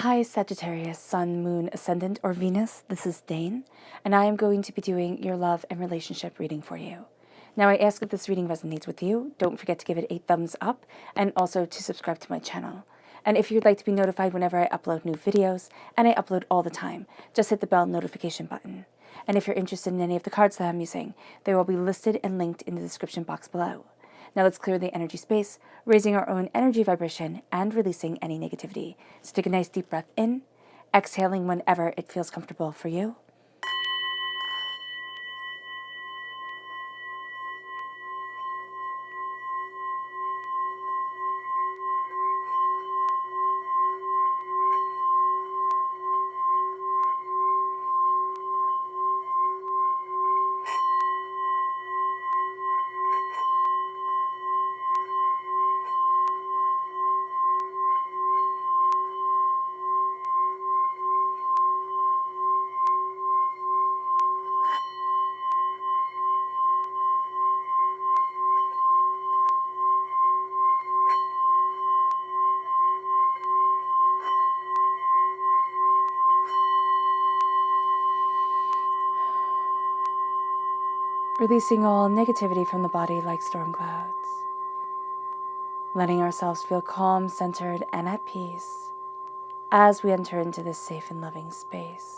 Hi Sagittarius, Sun, Moon, Ascendant, or Venus. This is Dane, and I am going to be doing your love and relationship reading for you. Now, I ask if this reading resonates with you. Don't forget to give it a thumbs up and also to subscribe to my channel. And if you'd like to be notified whenever I upload new videos, and I upload all the time, just hit the bell notification button. And if you're interested in any of the cards that I'm using, they will be listed and linked in the description box below. Now let's clear the energy space, raising our own energy vibration and releasing any negativity. So take a nice deep breath in, exhaling whenever it feels comfortable for you. Releasing all negativity from the body like storm clouds. Letting ourselves feel calm, centered, and at peace as we enter into this safe and loving space.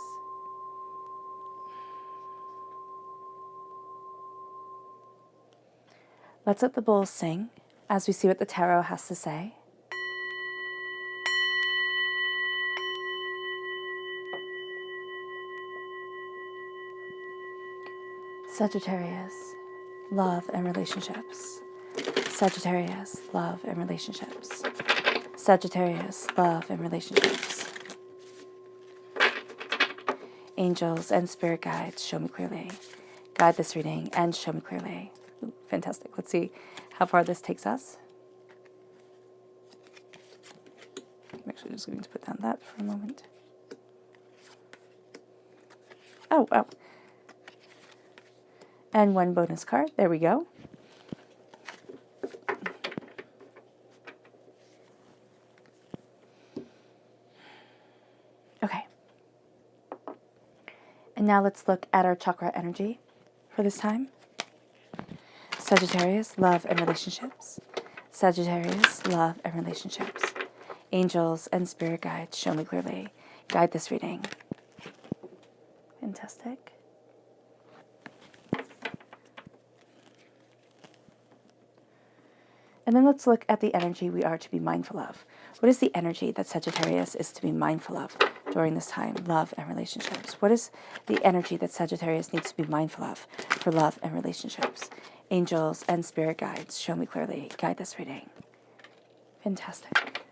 Let's let the bowls sing as we see what the tarot has to say. Sagittarius, love and relationships. Sagittarius, love and relationships. Sagittarius, love and relationships. Angels and spirit guides, show me clearly. Guide this reading and show me clearly. Ooh, fantastic. Let's see how far this takes us. I'm actually just going to put down that for a moment. Oh, wow. And one bonus card. There we go. Okay. And now let's look at our chakra energy for this time. Sagittarius, love and relationships. Sagittarius, love and relationships. Angels and spirit guides, show me clearly. Guide this reading. Fantastic. And then let's look at the energy we are to be mindful of. What is the energy that Sagittarius is to be mindful of during this time? Love and relationships. What is the energy that Sagittarius needs to be mindful of for love and relationships? Angels and spirit guides, show me clearly. Guide this reading. Fantastic.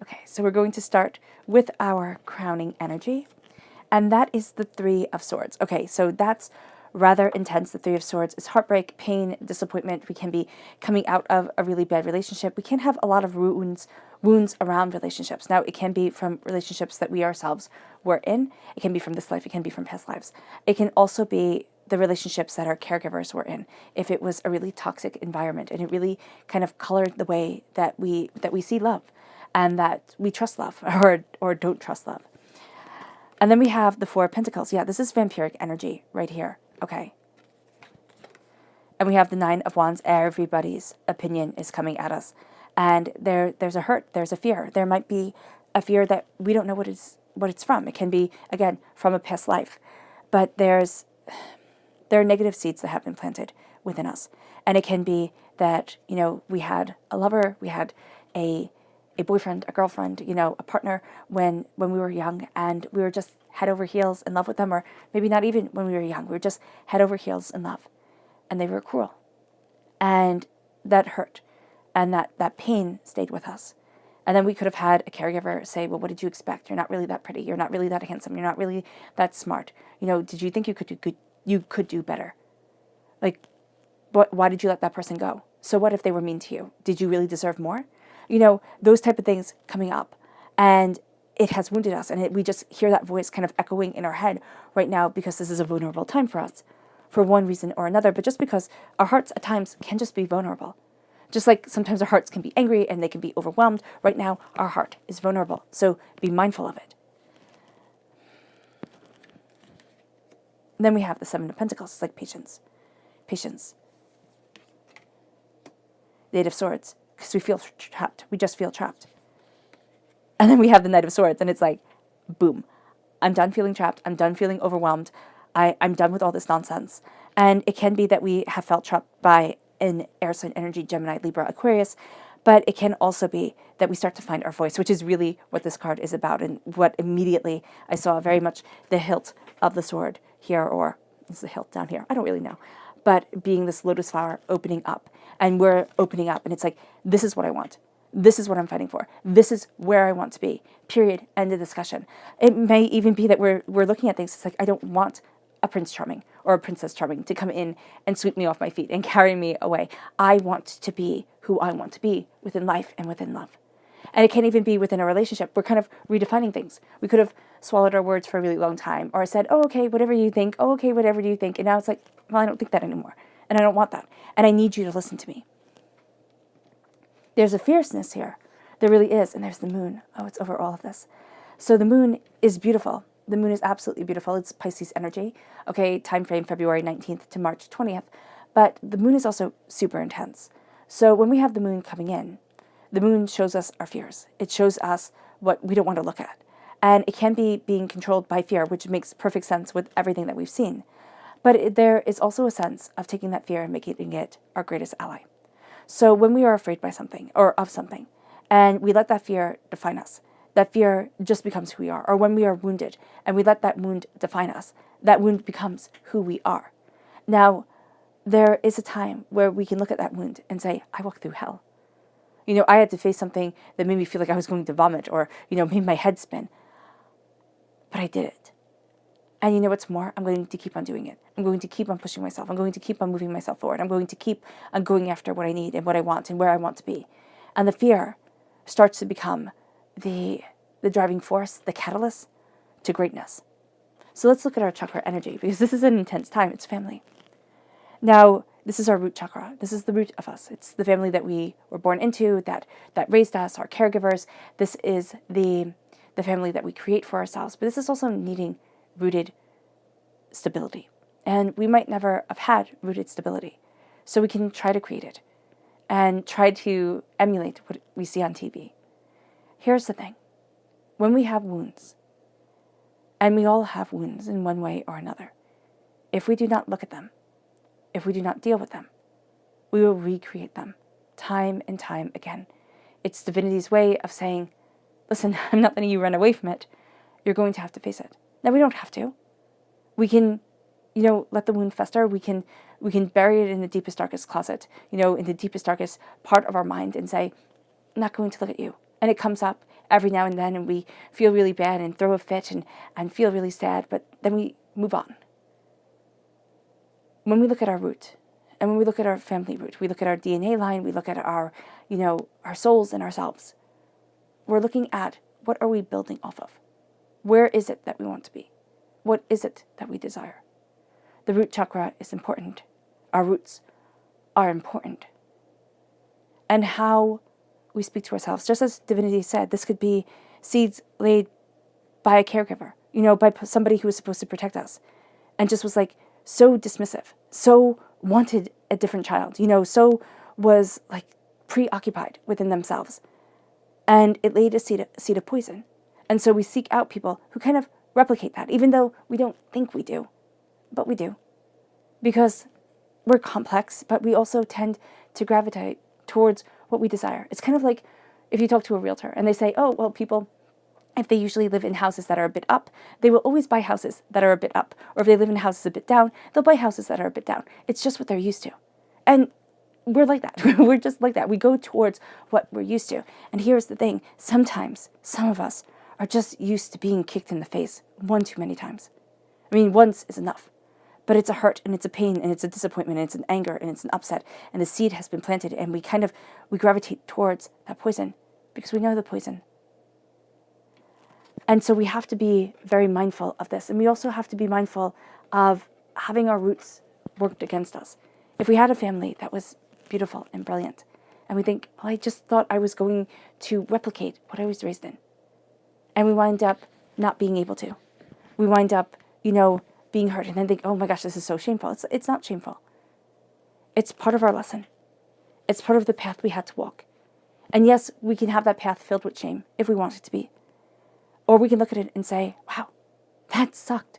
Okay, so we're going to start with our crowning energy, and that is the Three of Swords. Okay, so that's rather intense. The Three of Swords is heartbreak, pain, disappointment. We can be coming out of a really bad relationship. We can have a lot of wounds around relationships. Now, it can be from relationships that we ourselves were in. It can be from this life. It can be from past lives. It can also be the relationships that our caregivers were in. If it was a really toxic environment and it really kind of colored the way that we see love and that we trust love or don't trust love. And then we have the Four of Pentacles. Yeah, this is vampiric energy right here. Okay. And we have the Nine of Wands. Everybody's opinion is coming at us. And there's a hurt, there's a fear. There might be a fear that we don't know what it's from. It can be, again, from a past life. But there are negative seeds that have been planted within us. And it can be that, we had a lover, we had a boyfriend, a girlfriend, a partner when we were young, and we were just head over heels in love with them, or maybe not even when we were young. We were just head over heels in love, and they were cruel. And that hurt, and that pain stayed with us. And then we could have had a caregiver say, well, what did you expect? You're not really that pretty. You're not really that handsome. You're not really that smart. Did you think you could do better? Like, why did you let that person go? So what if they were mean to you? Did you really deserve more? Those type of things coming up. And it has wounded us. And we just hear that voice kind of echoing in our head right now because this is a vulnerable time for us for one reason or another. But just because our hearts at times can just be vulnerable. Just like sometimes our hearts can be angry and they can be overwhelmed. Right now, our heart is vulnerable. So be mindful of it. Then we have the Seven of Pentacles. It's like patience. Patience. The Eight of Swords. Because we feel trapped. We just feel trapped. And then we have the Knight of Swords. And it's like, boom. I'm done feeling trapped. I'm done feeling overwhelmed. I'm done with all this nonsense. And it can be that we have felt trapped by an air sign energy, Gemini, Libra, Aquarius. But it can also be that we start to find our voice, which is really what this card is about. And what immediately I saw very much the hilt of the sword here, or is the hilt down here? I don't really know. But being this lotus flower opening up. And we're opening up. And it's like, this is what I want. This is what I'm fighting for. This is where I want to be. Period. End of discussion. It may even be that we're looking at things. It's like, I don't want a Prince Charming or a Princess Charming to come in and sweep me off my feet and carry me away. I want to be who I want to be within life and within love. And it can't even be within a relationship. We're kind of redefining things. We could have swallowed our words for a really long time, or said, oh, okay, whatever you think. Oh, okay, whatever do you think? And now it's like, well, I don't think that anymore. And I don't want that. And I need you to listen to me. There's a fierceness here. There really is. And there's the moon. Oh, it's over all of this. So the moon is beautiful. The moon is absolutely beautiful. It's Pisces energy. Okay, time frame February 19th to March 20th. But the moon is also super intense. So when we have the moon coming in, the moon shows us our fears. It shows us what we don't want to look at. And it can be being controlled by fear, which makes perfect sense with everything that we've seen. But there is also a sense of taking that fear and making it our greatest ally. So when we are afraid by something or of something, and we let that fear define us, that fear just becomes who we are. Or when we are wounded and we let that wound define us, that wound becomes who we are. Now, there is a time where we can look at that wound and say, I walked through hell. You know, I had to face something that made me feel like I was going to vomit, or, made my head spin. But I did it. And you know what's more? I'm going to keep on doing it. I'm going to keep on pushing myself. I'm going to keep on moving myself forward. I'm going to keep on going after what I need and what I want and where I want to be. And the fear starts to become the driving force, the catalyst to greatness. So let's look at our chakra energy, because this is an intense time. It's family. Now, this is our root chakra. This is the root of us. It's the family that we were born into, that raised us, our caregivers. This is the family that we create for ourselves. But this is also needing rooted stability. And we might never have had rooted stability. So we can try to create it and try to emulate what we see on TV. Here's the thing. When we have wounds, and we all have wounds in one way or another, if we do not look at them, if we do not deal with them, we will recreate them time and time again. It's divinity's way of saying, listen, I'm not letting you run away from it. You're going to have to face it. Now, we don't have to. We can, let the wound fester. We can bury it in the deepest, darkest closet, in the deepest, darkest part of our mind, and say, I'm not going to look at you. And it comes up every now and then, and we feel really bad and throw a fit and feel really sad, but then we move on. When we look at our root, and when we look at our family root, we look at our DNA line, we look at our souls and ourselves, we're looking at, what are we building off of? Where is it that we want to be? What is it that we desire? The root chakra is important. Our roots are important. And how we speak to ourselves, just as divinity said, this could be seeds laid by a caregiver, by somebody who was supposed to protect us, and just was like so dismissive, so wanted a different child, so was like preoccupied within themselves. And it laid a seed of poison. And so we seek out people who kind of replicate that, even though we don't think we do, but we do. Because we're complex, but we also tend to gravitate towards what we desire. It's kind of like if you talk to a realtor and they say, oh, well, people, if they usually live in houses that are a bit up, they will always buy houses that are a bit up. Or if they live in houses a bit down, they'll buy houses that are a bit down. It's just what they're used to. And we're like that. We're just like that. We go towards what we're used to. And here's the thing. Sometimes some of us are just used to being kicked in the face one too many times. I mean, once is enough. But it's a hurt, and it's a pain, and it's a disappointment, and it's an anger, and it's an upset, and the seed has been planted, and we gravitate towards that poison because we know the poison. And so we have to be very mindful of this. And we also have to be mindful of having our roots worked against us. If we had a family that was beautiful and brilliant, And we think, well, I just thought I was going to replicate what I was raised in. And we wind up not being able to. We wind up, being hurt and then think, oh my gosh, this is so shameful. It's not shameful. It's part of our lesson. It's part of the path we had to walk. And yes, we can have that path filled with shame if we want it to be. Or we can look at it and say, wow, that sucked.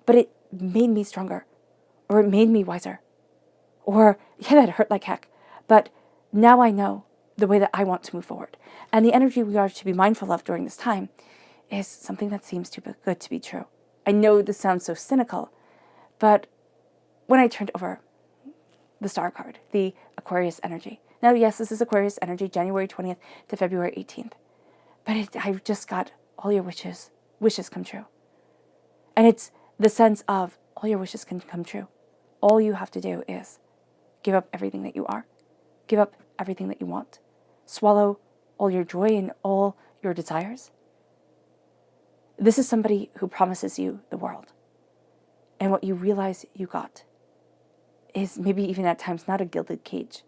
But it made me stronger. Or it made me wiser. Or, yeah, that hurt like heck. But now I know the way that I want to move forward. And the energy we are to be mindful of during this time is something that seems too good to be true. I know this sounds so cynical, but when I turned over the star card, the Aquarius energy. Now, yes, this is Aquarius energy, January 20th to February 18th. But I just got all your wishes come true. And it's the sense of all your wishes can come true. All you have to do is give up everything that you are. Give up everything that you want. Swallow all your joy and all your desires. This is somebody who promises you the world. And what you realize you got is maybe even at times not a gilded cage,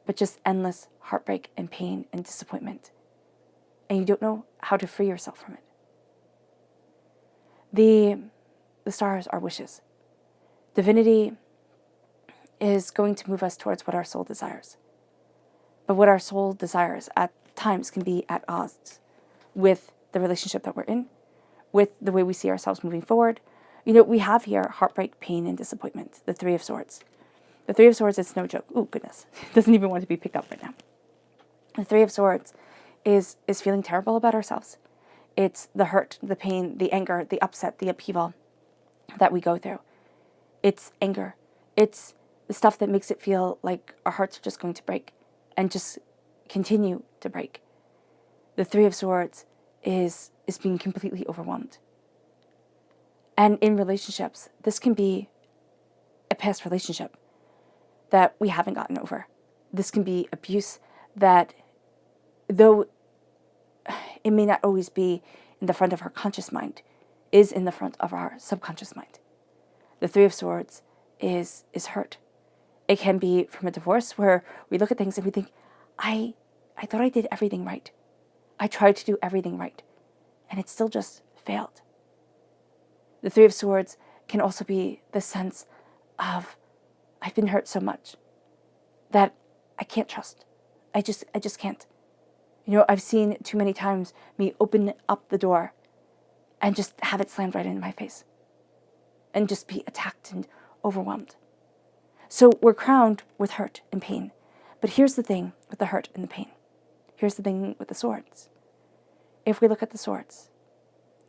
but just endless heartbreak and pain and disappointment. And you don't know how to free yourself from it. The stars are wishes. Divinity is going to move us towards what our soul desires. But what our soul desires at times can be at odds with the relationship that we're in, with the way we see ourselves moving forward. We have here heartbreak, pain, and disappointment, the Three of Swords. The Three of Swords, it's no joke. Oh, goodness. It doesn't even want to be picked up right now. The Three of Swords is feeling terrible about ourselves. It's the hurt, the pain, the anger, the upset, the upheaval that we go through. It's anger. It's the stuff that makes it feel like our hearts are just going to break and just continue to break. The Three of Swords is being completely overwhelmed. And in relationships, this can be a past relationship that we haven't gotten over. This can be abuse that, though it may not always be in the front of our conscious mind, is in the front of our subconscious mind. The Three of Swords is hurt. It can be from a divorce where we look at things and we think, I thought I did everything right. I tried to do everything right, and it still just failed. The Three of Swords can also be the sense of, I've been hurt so much that I can't trust. I just can't. I've seen too many times me open up the door and just have it slammed right into my face and just be attacked and overwhelmed. So we're crowned with hurt and pain. But here's the thing with the hurt and the pain. Here's the thing with the swords. If we look at the swords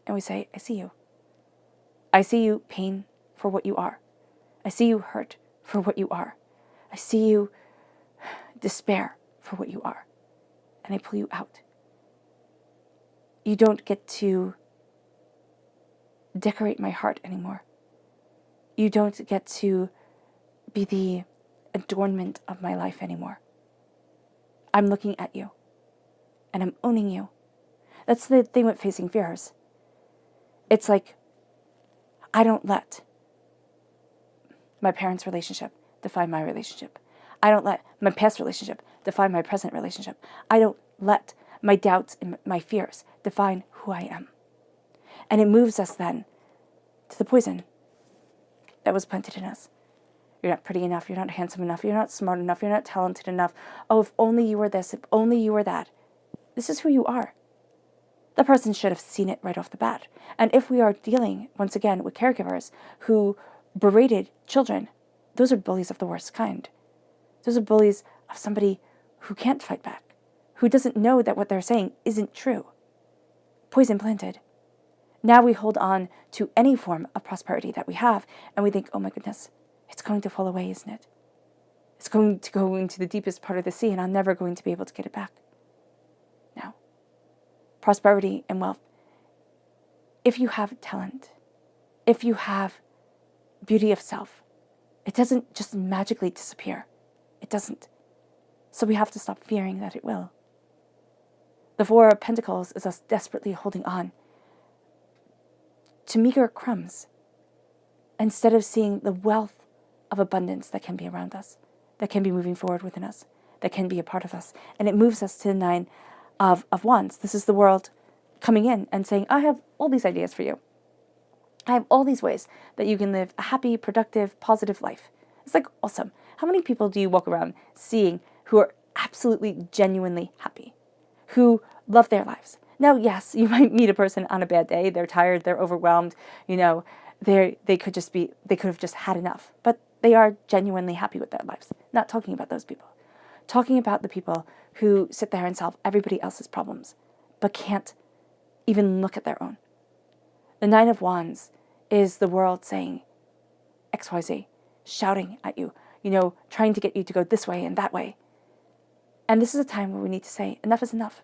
and we say, I see you. I see you, pain, for what you are. I see you, hurt, for what you are. I see you, despair, for what you are. And I pull you out. You don't get to decorate my heart anymore. You don't get to be the adornment of my life anymore. I'm looking at you, and I'm owning you. That's the thing with facing fears. It's like, I don't let my parents' relationship define my relationship. I don't let my past relationship define my present relationship. I don't let my doubts and my fears define who I am. And it moves us then to the poison that was planted in us. You're not pretty enough. You're not handsome enough. You're not smart enough. You're not talented enough. Oh, if only you were this. If only you were that. This is who you are. The person should have seen it right off the bat. And if we are dealing, once again, with caregivers who berated children, those are bullies of the worst kind. Those are bullies of somebody who can't fight back, who doesn't know that what they're saying isn't true. Poison planted. Now we hold on to any form of prosperity that we have, and we think, oh my goodness, it's going to fall away, isn't it? It's going to go into the deepest part of the sea, and I'm never going to be able to get it back. No. Prosperity and wealth. If you have talent, if you have beauty of self, it doesn't just magically disappear. It doesn't. So we have to stop fearing that it will. The Four of Pentacles is us desperately holding on to meager crumbs instead of seeing the wealth of abundance that can be around us, that can be moving forward within us, that can be a part of us. And it moves us to the Nine of Wands. This is the world coming in and saying, I have all these ideas for you. I have all these ways that you can live a happy, productive, positive life. It's like awesome. How many people do you walk around seeing who are absolutely, genuinely happy, who love their lives? Now, yes, you might meet a person on a bad day. They're tired, they're overwhelmed, they could have just had enough, but they are genuinely happy with their lives. Not talking about those people. Talking about the people who sit there and solve everybody else's problems, but can't even look at their own. The Nine of Wands is the world saying XYZ, shouting at you, trying to get you to go this way and that way. And this is a time where we need to say, enough is enough.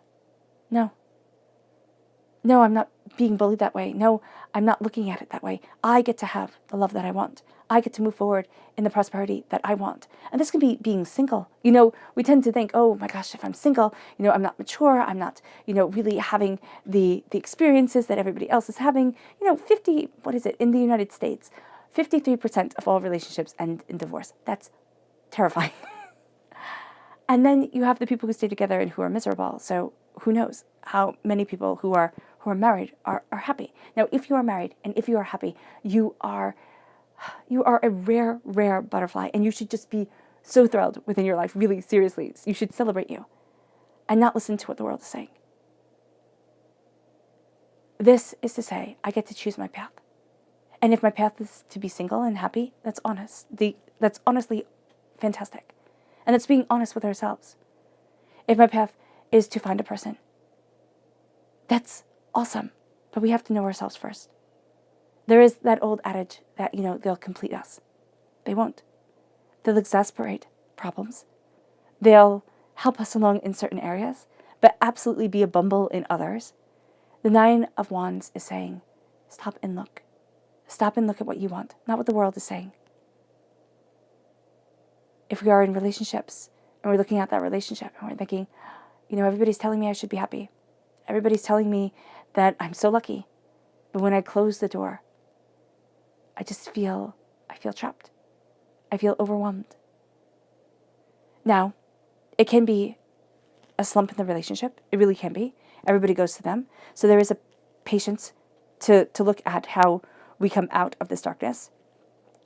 No, I'm not being bullied that way. No, I'm not looking at it that way. I get to have the love that I want. I get to move forward in the prosperity that I want. And this can be being single. We tend to think, oh my gosh, if I'm single, I'm not mature. I'm not, really having the experiences that everybody else is having. In the United States, 53% of all relationships end in divorce. That's terrifying. And then you have the people who stay together and who are miserable. So who knows how many people who are married are happy. Now, if you are married and if you are happy, you are a rare, rare butterfly, and you should just be so thrilled within your life, really, seriously. You should celebrate you and not listen to what the world is saying. This is to say, I get to choose my path. And if my path is to be single and happy, that's honest. That's honestly fantastic. And that's being honest with ourselves. If my path is to find a person, that's awesome. But we have to know ourselves first. There is that old adage that, they'll complete us. They won't. They'll exasperate problems. They'll help us along in certain areas, but absolutely be a bumble in others. The Nine of Wands is saying, stop and look. Stop and look at what you want, not what the world is saying. If we are in relationships and we're looking at that relationship and we're thinking, everybody's telling me I should be happy. Everybody's telling me that I'm so lucky. But when I close the door, I feel trapped. I feel overwhelmed. Now, it can be a slump in the relationship. It really can be. Everybody goes to them. So there is a patience to look at how we come out of this darkness,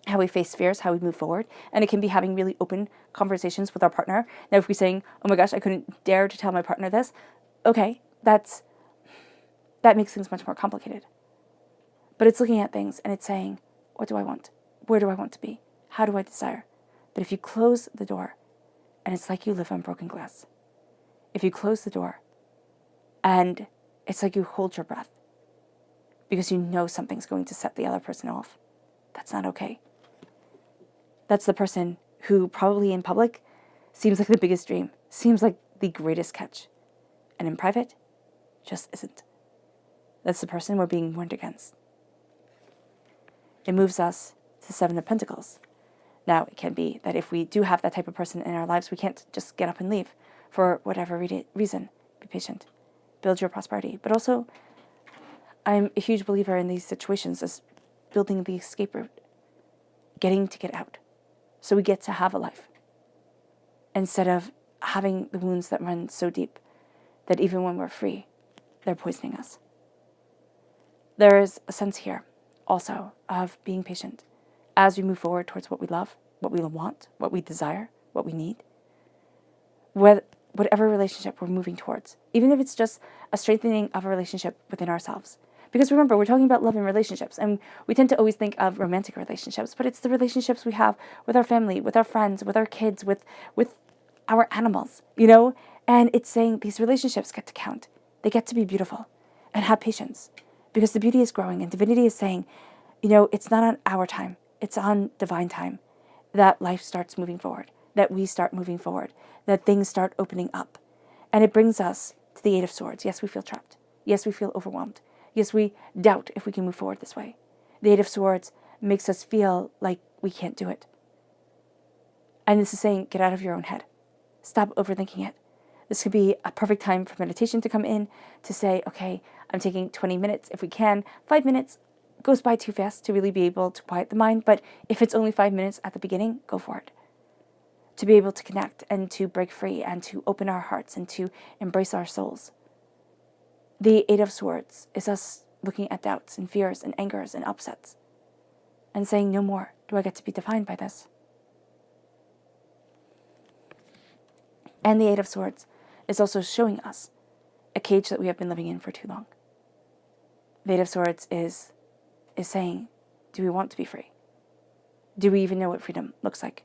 how we face fears, how we move forward. And it can be having really open conversations with our partner. Now, if we're saying, oh my gosh, I couldn't dare to tell my partner this, okay, that makes things much more complicated. But it's looking at things and it's saying, what do I want? Where do I want to be? How do I desire? But if you close the door, and it's like you live on broken glass. If you close the door, and it's like you hold your breath, because you know something's going to set the other person off, that's not okay. That's the person who probably in public seems like the biggest dream, seems like the greatest catch, and in private, just isn't. That's the person we're being warned against. It moves us to the Seven of Pentacles. Now, it can be that if we do have that type of person in our lives, we can't just get up and leave for whatever reason. Be patient. Build your prosperity. But also, I'm a huge believer in these situations as building the escape route. Getting to get out. So we get to have a life. Instead of having the wounds that run so deep that even when we're free, they're poisoning us. There is a sense here also of being patient as we move forward towards what we love, what we want, what we desire, what we need. Whatever relationship we're moving towards, even if it's just a strengthening of a relationship within ourselves. Because remember, we're talking about love and relationships, and we tend to always think of romantic relationships, but it's the relationships we have with our family, with our friends, with our kids, with our animals, And it's saying these relationships get to count. They get to be beautiful and have patience. Because the beauty is growing, and divinity is saying, it's not on our time, it's on divine time that life starts moving forward, that we start moving forward, that things start opening up. And it brings us to the Eight of Swords. Yes, we feel trapped. Yes, we feel overwhelmed. Yes, we doubt if we can move forward this way. The Eight of Swords makes us feel like we can't do it. And this is saying, get out of your own head. Stop overthinking it. This could be a perfect time for meditation to come in, to say, okay, I'm taking 20 minutes if we can. 5 minutes goes by too fast to really be able to quiet the mind, but if it's only 5 minutes at the beginning, go for it. to be able to connect and to break free and to open our hearts and to embrace our souls. The Eight of Swords is us looking at doubts and fears and angers and upsets and saying, no more do I get to be defined by this. And the Eight of Swords is also showing us a cage that we have been living in for too long. The Eight of Swords is saying, do we want to be free? Do we even know what freedom looks like?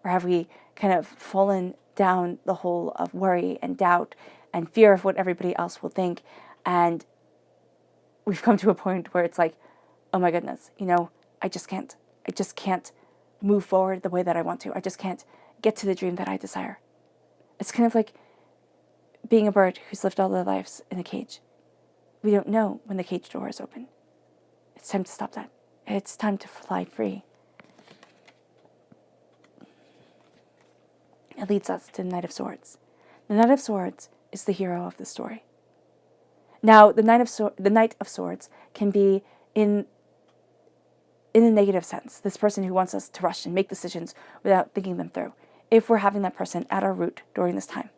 Or have we kind of fallen down the hole of worry and doubt and fear of what everybody else will think? And we've come to a point where it's like, oh my goodness, I just can't move forward the way that I want to. I just can't get to the dream that I desire. It's kind of like being a bird who's lived all their lives in a cage. We don't know when the cage door is open. It's time to stop that. It's time to fly free. It leads us to the Knight of Swords. The Knight of Swords is the hero of the story. Now, the Knight of Swords can be in a negative sense. This person who wants us to rush and make decisions without thinking them through. If we're having that person at our root during this time,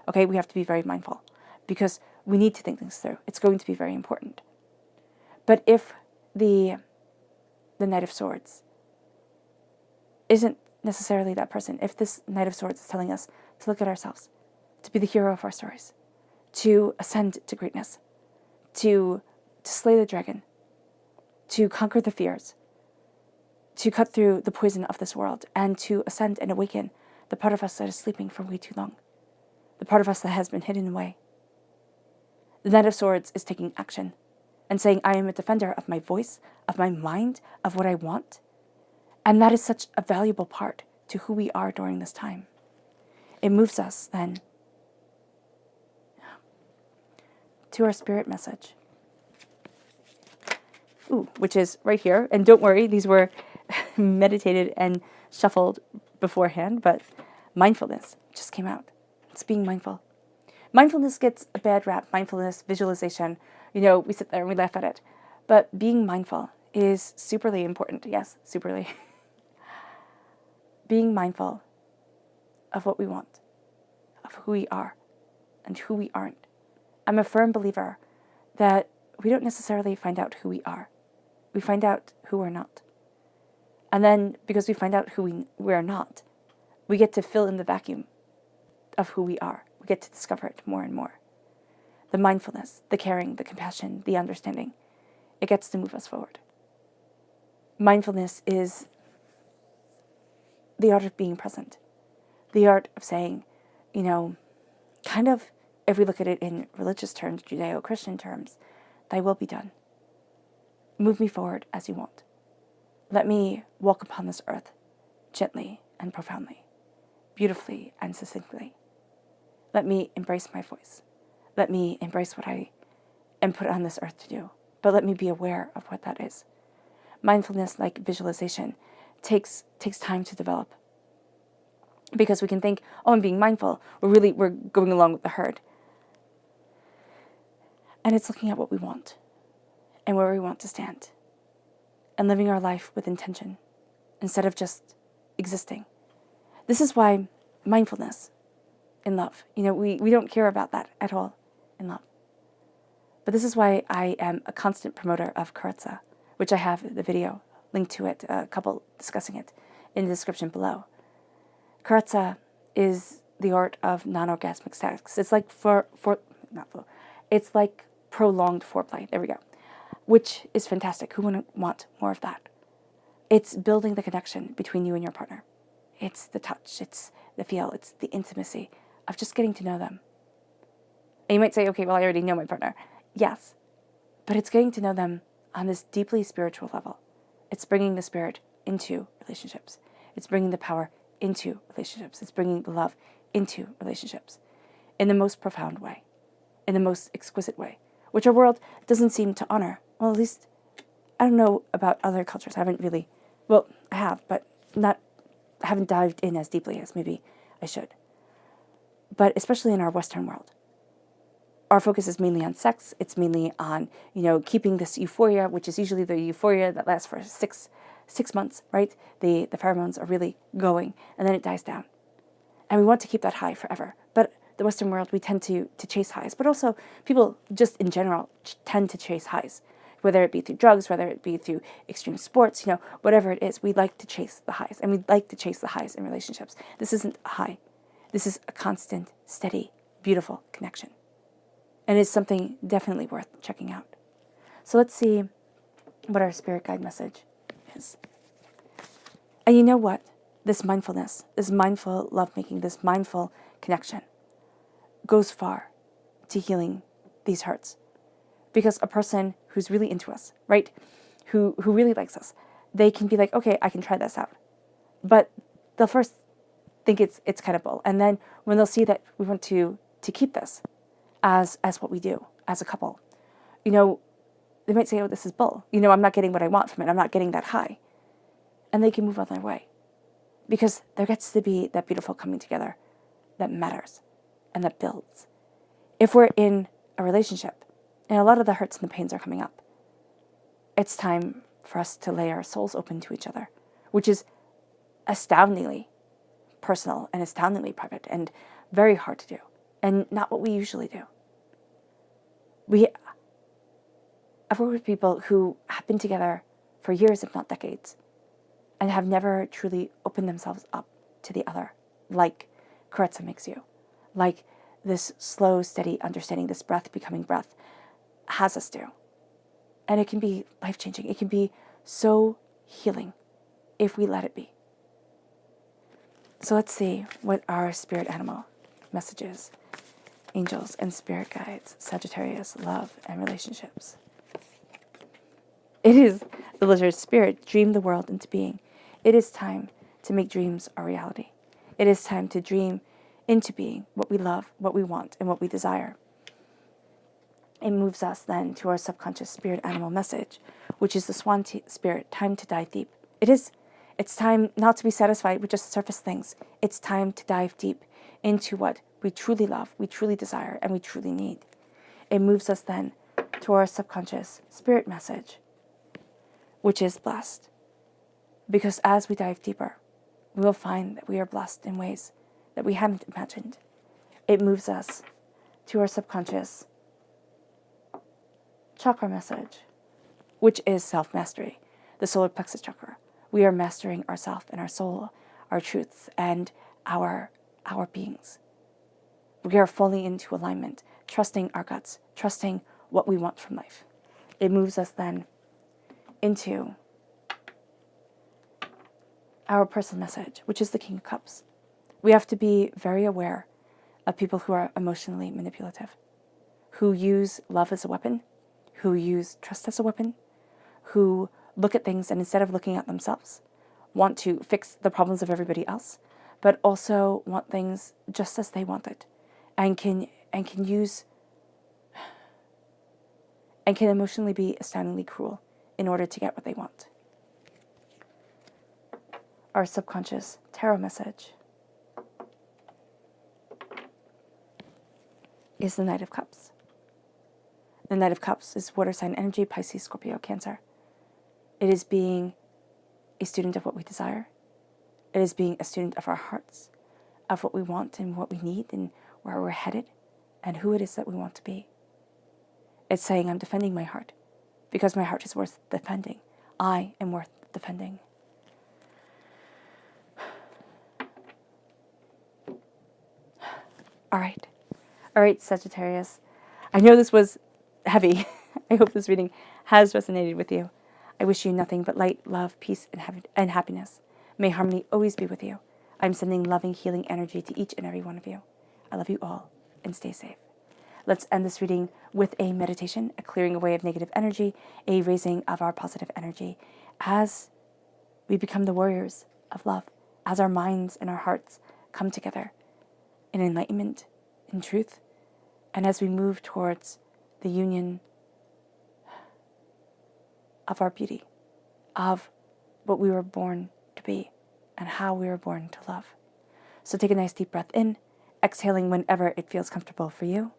okay, we have to be very mindful because we need to think things through. It's going to be very important. But if the Knight of Swords isn't necessarily that person, if this Knight of Swords is telling us to look at ourselves, to be the hero of our stories, to ascend to greatness, to slay the dragon, to conquer the fears, to cut through the poison of this world, and to ascend and awaken the part of us that is sleeping for way too long, the part of us that has been hidden away. The Knight of Swords is taking action and saying, I am a defender of my voice, of my mind, of what I want. And that is such a valuable part to who we are during this time. It moves us then to our spirit message. Which is right here. And don't worry, these were meditated and shuffled beforehand, but mindfulness just came out. It's being mindful. Mindfulness gets a bad rap. Mindfulness, visualization, we sit there and we laugh at it. But being mindful is superly important. Yes, superly. Being mindful of what we want, of who we are, and who we aren't. I'm a firm believer that we don't necessarily find out who we are. We find out who we're not. And then, because we find out who we're not, we get to fill in the vacuum of who we are. We get to discover it more and more. The mindfulness, the caring, the compassion, the understanding, it gets to move us forward. Mindfulness is the art of being present. The art of saying, kind of, if we look at it in religious terms, Judeo-Christian terms, thy will be done. Move me forward as you want. Let me walk upon this earth gently and profoundly, beautifully and succinctly. Let me embrace my voice. Let me embrace what I am put on this earth to do. But let me be aware of what that is. Mindfulness, like visualization, takes time to develop. Because we can think, I'm being mindful. We're going along with the herd. And it's looking at what we want and where we want to stand. And living our life with intention instead of just existing. This is why mindfulness in love, we don't care about that at all in love. But this is why I am a constant promoter of Karatza, which I have the video linked to it, a couple discussing it in the description below. Karatza is the art of non-orgasmic sex. It's like it's like prolonged foreplay. There we go. Which is fantastic. Who wouldn't want more of that? It's building the connection between you and your partner. It's the touch, it's the feel, it's the intimacy of just getting to know them. And you might say, okay, well, I already know my partner. Yes, but it's getting to know them on this deeply spiritual level. It's bringing the spirit into relationships. It's bringing the power into relationships. It's bringing the love into relationships in the most profound way, in the most exquisite way, which our world doesn't seem to honor. Well, at least, I don't know about other cultures. I haven't really, well, I have, but I haven't dived in as deeply as maybe I should. But especially in our Western world, our focus is mainly on sex. It's mainly on, keeping this euphoria, which is usually the euphoria that lasts for six months, right? The pheromones are really going, and then it dies down. And we want to keep that high forever. But the Western world, we tend to chase highs. But also, people just in general tend to chase highs. Whether it be through drugs, whether it be through extreme sports, whatever it is, we like to chase the highs. And we like to chase the highs in relationships. This isn't a high. This is a constant, steady, beautiful connection. And it's something definitely worth checking out. So let's see what our spirit guide message is. And you know what? This mindfulness, this mindful lovemaking, this mindful connection goes far to healing these hurts. Because a person who's really into us, right, who really likes us, they can be like, okay, I can try this out. But they'll first think it's kind of bull. And then when they'll see that we want to keep this as what we do as a couple, they might say, oh, this is bull. I'm not getting what I want from it. I'm not getting that high. And they can move on their way. Because there gets to be that beautiful coming together that matters and that builds. If we're in a relationship and a lot of the hurts and the pains are coming up, it's time for us to lay our souls open to each other, which is astoundingly personal and astoundingly private and very hard to do, and not what we usually do. I've worked with people who have been together for years, if not decades, and have never truly opened themselves up to the other, like Karetsa makes you, like this slow, steady understanding, this breath becoming breath, has us do. And it can be life-changing. It can be so healing if we let it be. So let's see what our spirit animal messages, angels and spirit guides, Sagittarius, love and relationships. It is the lizard spirit, dream the world into being. It is time to make dreams a reality. It is time to dream into being what we love, what we want, and what we desire. It moves us then to our subconscious spirit animal message, which is the swan spirit, time to dive deep. It's time not to be satisfied with just surface things. It's time to dive deep into what we truly love, we truly desire, and we truly need. It moves us then to our subconscious spirit message, which is blessed. Because as we dive deeper, we will find that we are blessed in ways that we hadn't imagined. It moves us to our subconscious chakra message, which is self-mastery, the solar plexus chakra. We are mastering ourself and our soul, our truths, and our beings. We are fully into alignment, trusting our guts, trusting what we want from life. It moves us then into our personal message, which is the King of Cups. We have to be very aware of people who are emotionally manipulative, who use love as a weapon, who use trust as a weapon, who look at things and instead of looking at themselves, want to fix the problems of everybody else, but also want things just as they want it, and can emotionally be astoundingly cruel in order to get what they want. Our subconscious tarot message is the Knight of Cups. The Knight of Cups is water sign energy, Pisces, Scorpio, Cancer. It is being a student of what we desire. It is being a student of our hearts, of what we want and what we need and where we're headed and who it is that we want to be. It's saying, I'm defending my heart because my heart is worth defending. I am worth defending. All right, Sagittarius. I know this was heavy. I hope this reading has resonated with you. I wish you nothing but light, love, peace, and happiness. May harmony always be with you. I'm sending loving, healing energy to each and every one of you. I love you all, and stay safe. Let's end this reading with a meditation, a clearing away of negative energy, a raising of our positive energy as we become the warriors of love, as our minds and our hearts come together in enlightenment, in truth, and as we move towards the union of our beauty, of what we were born to be, and how we were born to love. So take a nice deep breath in, exhaling whenever it feels comfortable for you.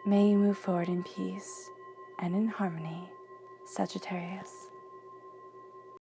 May you move forward in peace and in harmony, Sagittarius.